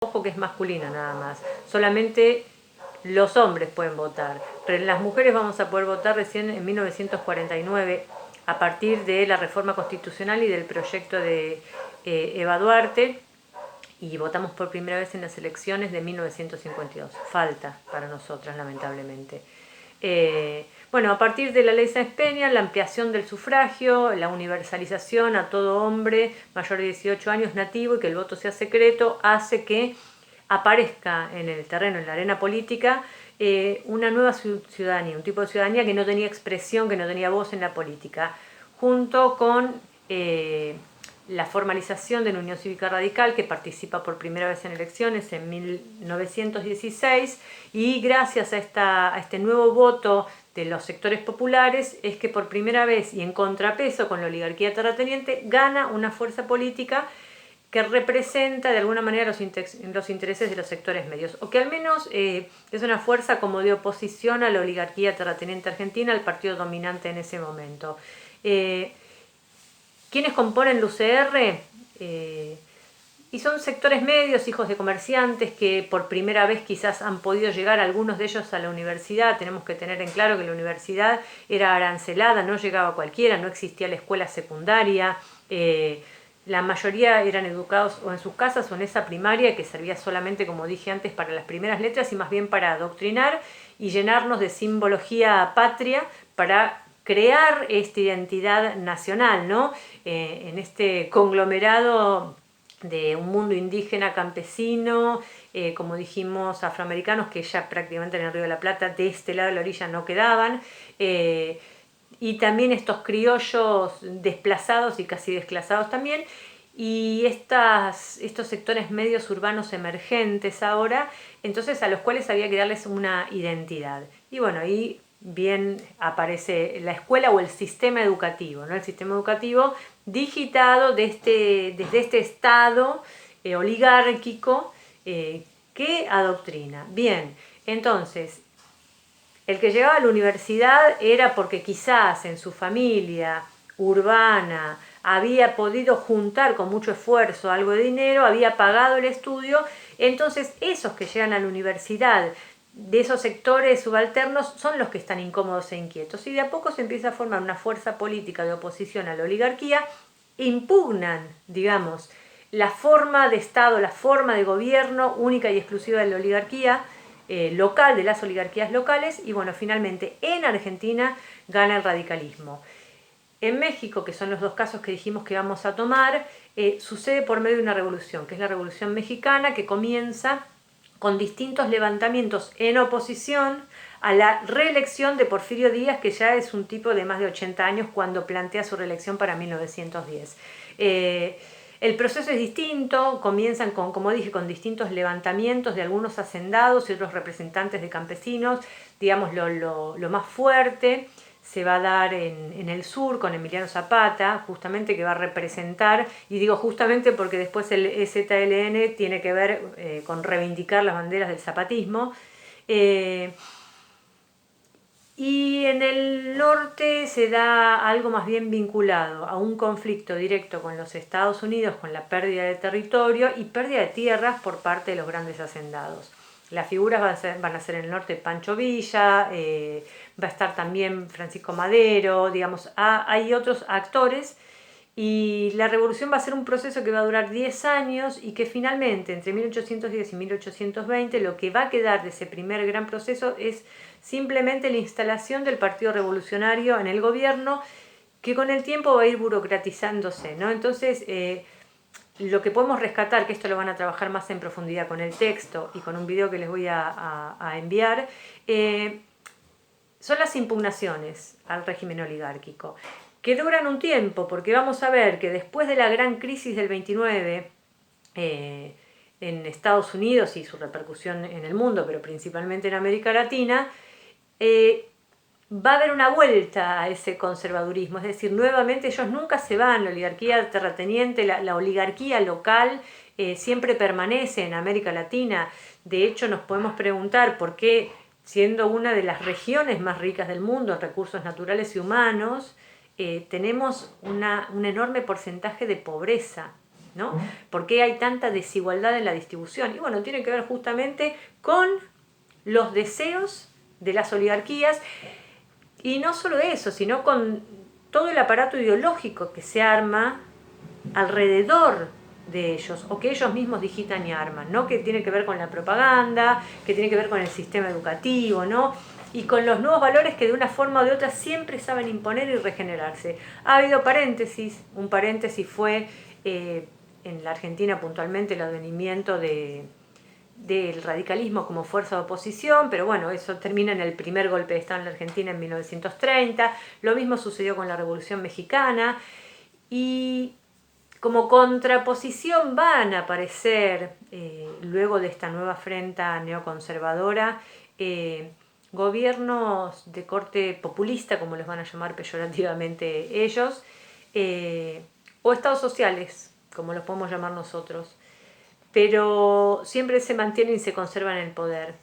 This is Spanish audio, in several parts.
ojo que es masculino nada más, solamente los hombres pueden votar. Las mujeres vamos a poder votar recién en 1949 a partir de la reforma constitucional y del proyecto de Eva Duarte, y votamos por primera vez en las elecciones de 1952. Falta para nosotras, lamentablemente. Bueno, a partir de la ley Sáenz Peña, la ampliación del sufragio, la universalización a todo hombre mayor de 18 años nativo y que el voto sea secreto, hace que aparezca en el terreno, en la arena política, una nueva ciudadanía, un tipo de ciudadanía que no tenía expresión, que no tenía voz en la política, junto con la formalización de la Unión Cívica Radical, que participa por primera vez en elecciones en 1916, y gracias a este nuevo voto de los sectores populares es que por primera vez y en contrapeso con la oligarquía terrateniente gana una fuerza política que representa de alguna manera los intereses de los sectores medios, o que al menos es una fuerza como de oposición a la oligarquía terrateniente argentina, al partido dominante en ese momento. ¿Quiénes componen el UCR? Y son sectores medios, hijos de comerciantes, que por primera vez quizás han podido llegar, algunos de ellos, a la universidad. Tenemos que tener en claro que la universidad era arancelada, no llegaba cualquiera, no existía la escuela secundaria. La mayoría eran educados o en sus casas o en esa primaria que servía solamente, como dije antes, para las primeras letras y más bien para adoctrinar y llenarnos de simbología patria para crear esta identidad nacional, ¿no? En este conglomerado de un mundo indígena, campesino, como dijimos, afroamericanos, que ya prácticamente en el Río de la Plata, de este lado de la orilla, no quedaban, y también estos criollos desplazados y casi desclasados también, y estos sectores medios urbanos emergentes ahora, entonces a los cuales había que darles una identidad. Y bueno, ahí bien aparece la escuela o el sistema educativo, ¿no? El sistema educativo digitado desde este estado oligárquico que adoctrina. Bien, entonces, el que llegaba a la universidad era porque quizás en su familia urbana había podido juntar con mucho esfuerzo algo de dinero, había pagado el estudio, entonces esos que llegan a la universidad de esos sectores subalternos son los que están incómodos e inquietos, y de a poco se empieza a formar una fuerza política de oposición a la oligarquía, impugnan, digamos, la forma de Estado, la forma de gobierno única y exclusiva de la oligarquía local, de las oligarquías locales, y bueno, finalmente en Argentina gana el radicalismo. En México, que son los dos casos que dijimos que vamos a tomar, sucede por medio de una revolución, que es la Revolución Mexicana, que comienza con distintos levantamientos en oposición a la reelección de Porfirio Díaz, que ya es un tipo de más de 80 años cuando plantea su reelección para 1910. El proceso es distinto, comienzan con, como dije, con distintos levantamientos de algunos hacendados y otros representantes de campesinos, digamos lo más fuerte se va a dar en el sur con Emiliano Zapata, justamente, que va a representar, y digo justamente porque después el EZLN tiene que ver con reivindicar las banderas del zapatismo. Y en el norte se da algo más bien vinculado a un conflicto directo con los Estados Unidos, con la pérdida de territorio y pérdida de tierras por parte de los grandes hacendados. Las figuras van a ser en el norte Pancho Villa, va a estar también Francisco Madero, digamos, hay otros actores, y la revolución va a ser un proceso que va a durar 10 años y que finalmente entre 1810 y 1820 lo que va a quedar de ese primer gran proceso es simplemente la instalación del Partido Revolucionario en el gobierno, que con el tiempo va a ir burocratizándose, ¿no? Entonces, lo que podemos rescatar, que esto lo van a trabajar más en profundidad con el texto y con un video que les voy a enviar, son las impugnaciones al régimen oligárquico, que duran un tiempo, porque vamos a ver que después de la gran crisis del 29 en Estados Unidos y su repercusión en el mundo, pero principalmente en América Latina, va a haber una vuelta a ese conservadurismo, es decir, nuevamente ellos nunca se van, la oligarquía terrateniente, la oligarquía local siempre permanece en América Latina. De hecho, nos podemos preguntar por qué, siendo una de las regiones más ricas del mundo en recursos naturales y humanos, tenemos un enorme porcentaje de pobreza. ¿no? ¿Por qué hay tanta desigualdad en la distribución? Y bueno, tiene que ver justamente con los deseos de las oligarquías, y no solo eso, sino con todo el aparato ideológico que se arma alrededor de ellos, o que ellos mismos digitan y arman, ¿no? Que tiene que ver con la propaganda, que tiene que ver con el sistema educativo, ¿no? Y con los nuevos valores que de una forma o de otra siempre saben imponer y regenerarse. Ha habido paréntesis, un paréntesis fue en la Argentina puntualmente el advenimiento del radicalismo como fuerza de oposición, pero bueno, eso termina en el primer golpe de Estado en la Argentina en 1930, lo mismo sucedió con la Revolución Mexicana, y como contraposición van a aparecer, luego de esta nueva afrenta neoconservadora, gobiernos de corte populista, como les van a llamar peyorativamente ellos, o estados sociales, como los podemos llamar nosotros, pero siempre se mantienen y se conservan en el poder,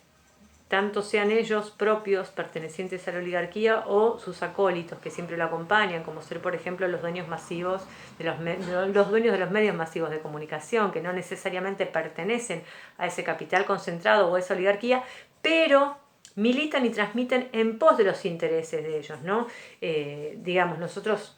tanto sean ellos propios pertenecientes a la oligarquía o sus acólitos que siempre lo acompañan, como ser por ejemplo los dueños masivos los dueños de los medios masivos de comunicación, que no necesariamente pertenecen a ese capital concentrado o a esa oligarquía, pero militan y transmiten en pos de los intereses de ellos, ¿no? Digamos, nosotros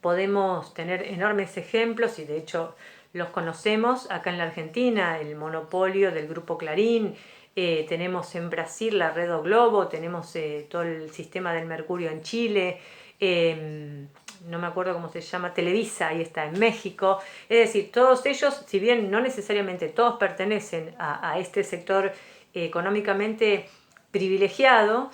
podemos tener enormes ejemplos, y de hecho los conocemos acá en la Argentina, el monopolio del Grupo Clarín. Tenemos en Brasil la Red O Globo, tenemos todo el sistema del Mercurio en Chile, no me acuerdo cómo se llama, Televisa, ahí está, en México. Es decir, todos ellos, si bien no necesariamente todos pertenecen a este sector económicamente privilegiado,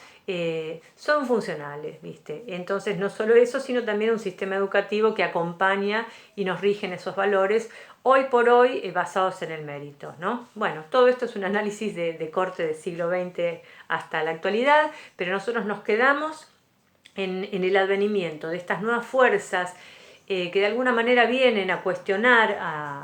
son funcionales, ¿viste? Entonces no solo eso, sino también un sistema educativo que acompaña y nos rige en esos valores, hoy por hoy basados en el mérito, ¿no? Bueno, todo esto es un análisis de corte del siglo XX hasta la actualidad, pero nosotros nos quedamos en el advenimiento de estas nuevas fuerzas que de alguna manera vienen a cuestionar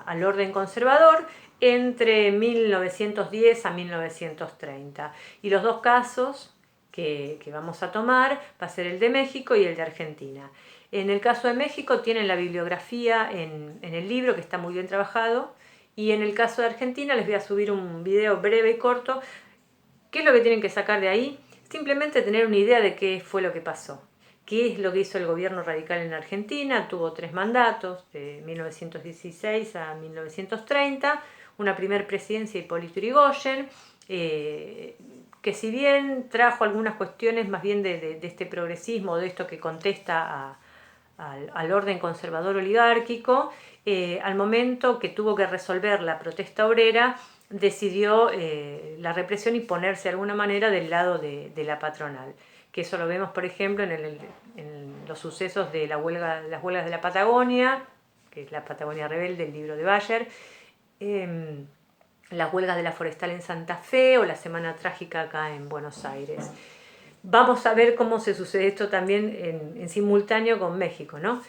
al orden conservador entre 1910 a 1930. Y los dos casos que vamos a tomar va a ser el de México y el de Argentina. En el caso de México tienen la bibliografía en el libro, que está muy bien trabajado, y en el caso de Argentina les voy a subir un video breve y corto. ¿Qué es lo que tienen que sacar de ahí? Simplemente tener una idea de qué fue lo que pasó. ¿Qué es lo que hizo el gobierno radical en Argentina? Tuvo 3 mandatos, de 1916 a 1930, una primer presidencia de Hipólito Yrigoyen, que si bien trajo algunas cuestiones más bien de este progresismo, de esto que contesta al orden conservador oligárquico, al momento que tuvo que resolver la protesta obrera, decidió la represión y ponerse de alguna manera del lado de la patronal. Que eso lo vemos, por ejemplo, en los sucesos de las huelgas de la Patagonia, que es la Patagonia Rebelde, el libro de Bayer, las huelgas de la Forestal en Santa Fe o la Semana Trágica acá en Buenos Aires. Vamos a ver cómo se sucede esto también en simultáneo con México, ¿no?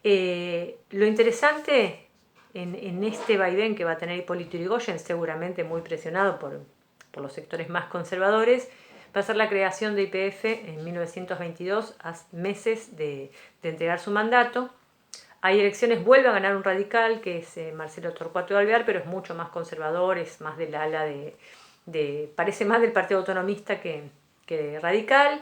Lo interesante en este vaivén que va a tener Hipólito Yrigoyen, seguramente muy presionado por los sectores más conservadores, va a ser la creación de YPF en 1922, a meses de entregar su mandato. Hay elecciones, vuelve a ganar un radical, que es Marcelo Torcuato de Alvear, pero es mucho más conservador, es más del ala parece más del Partido Autonomista que radical.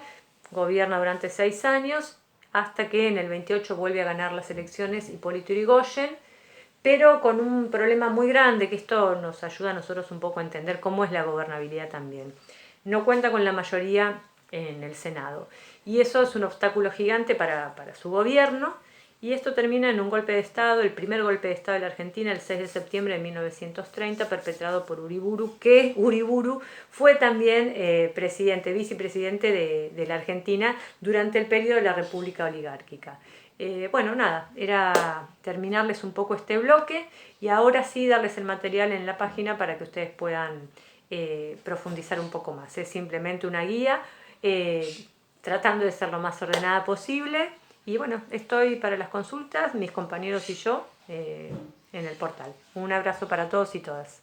Gobierna durante 6 años, hasta que en el 28 vuelve a ganar las elecciones Hipólito Yrigoyen, pero con un problema muy grande, que esto nos ayuda a nosotros un poco a entender cómo es la gobernabilidad también. No cuenta con la mayoría en el Senado, y eso es un obstáculo gigante para su gobierno, y esto termina en un golpe de Estado, el primer golpe de Estado de la Argentina, el 6 de septiembre de 1930, perpetrado por Uriburu, que Uriburu fue también vicepresidente de la Argentina durante el periodo de la República Oligárquica. Bueno, nada, era terminarles un poco este bloque, y ahora sí darles el material en la página para que ustedes puedan profundizar un poco más. Es simplemente una guía, tratando de ser lo más ordenada posible. Y bueno, estoy para las consultas, mis compañeros y yo, en el portal. Un abrazo para todos y todas.